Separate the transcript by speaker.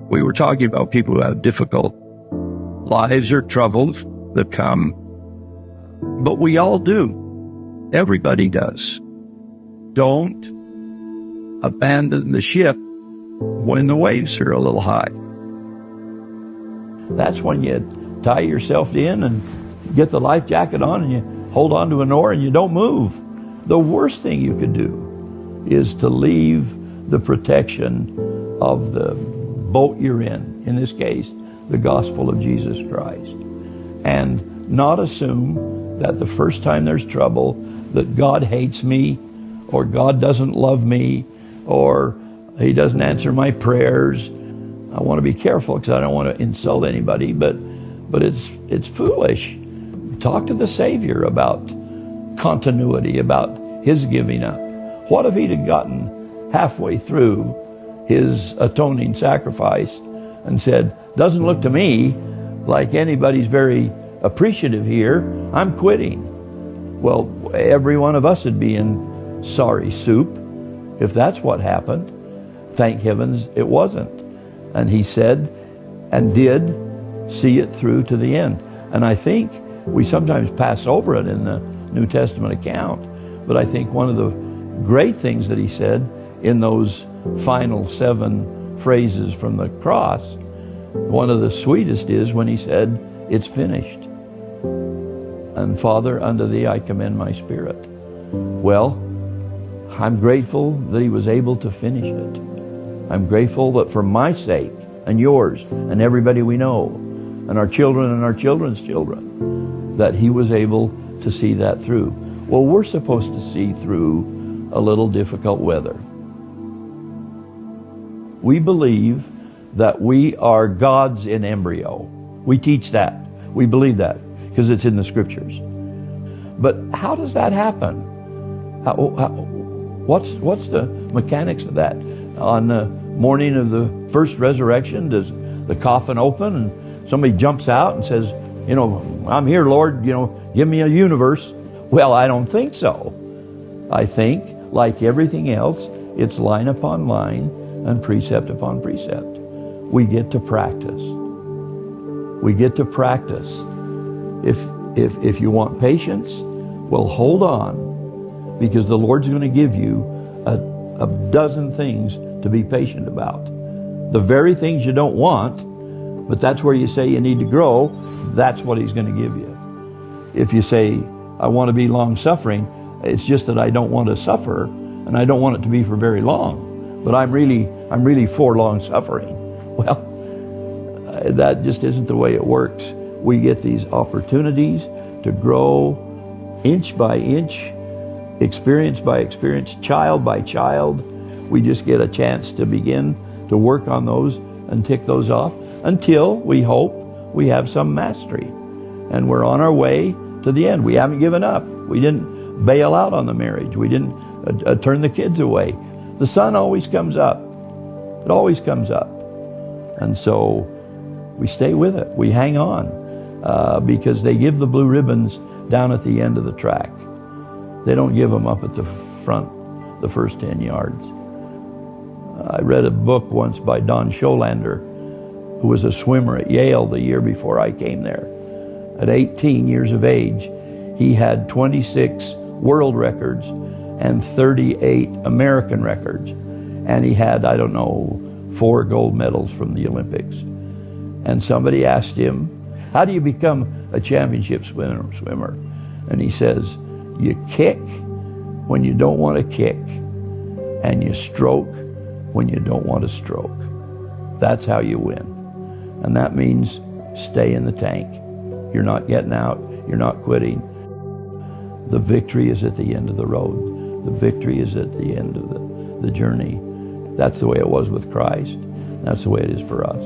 Speaker 1: We were talking about people who have difficult lives or troubles that come, but we all do. Everybody does. Don't abandon the ship when the waves are a little high. That's when you tie yourself in and get the life jacket on and you hold on to an oar and you don't move. The worst thing you could do is to leave the protection of the boat you're in this case, the gospel of Jesus Christ, and not assume that the first time there's trouble that God hates me, or God doesn't love me, or He doesn't answer my prayers. I want to be careful because I don't want to insult anybody, but it's foolish. Talk to the Savior about continuity, about His giving up. What if He'd have gotten halfway through His atoning sacrifice and said, doesn't look to me like anybody's very appreciative here, I'm quitting? Well, every one of us would be in sorry soup if that's what happened. Thank heavens it wasn't. And He said and did see it through to the end. And I think we sometimes pass over it in the New Testament account, but I think one of the great things that He said in those final 7 phrases from the cross, one of the sweetest is when He said, it's finished. And Father, unto Thee I commend my spirit. Well, I'm grateful that He was able to finish it. I'm grateful that for my sake and yours and everybody we know and our children and our children's children, that He was able to see that through. Well, we're supposed to see through a little difficult weather. We believe that we are gods in embryo. We teach that. We believe that because it's in the Scriptures. But how does that happen? What's the mechanics of that? On the morning of the first resurrection, does the coffin open and somebody jumps out and says, I'm here, Lord, give me a universe? Well, I don't think so. I think, like everything else, it's line upon line and precept upon precept. We get to practice. We get to practice. If you want patience, well, hold on, because the Lord's going to give you a dozen things to be patient about. The very things you don't want, but that's where you say you need to grow, that's what He's going to give you. If you say, I want to be long-suffering, it's just that I don't want to suffer, and I don't want it to be for very long, but I'm really for long-suffering. Well, that just isn't the way it works. We get these opportunities to grow inch by inch, experience by experience, child by child. We just get a chance to begin to work on those and tick those off until we hope we have some mastery. And we're on our way to the end. We haven't given up. We didn't bail out on the marriage. We didn't turn the kids away. The sun always comes up. It always comes up. And so we stay with it. We hang on because they give the blue ribbons down at the end of the track. They don't give them up at the front, the first 10 yards. I read a book once by Don Scholander, who was a swimmer at Yale the year before I came there. At 18 years of age, he had 26 world records and 38 American records. And he had, 4 gold medals from the Olympics. And somebody asked him, how do you become a championship swimmer? And he says, you kick when you don't want to kick, and you stroke when you don't want to stroke. That's how you win. And that means stay in the tank. You're not getting out. You're not quitting. The victory is at the end of the road. The victory is at the end of the journey. That's the way it was with Christ. That's the way it is for us.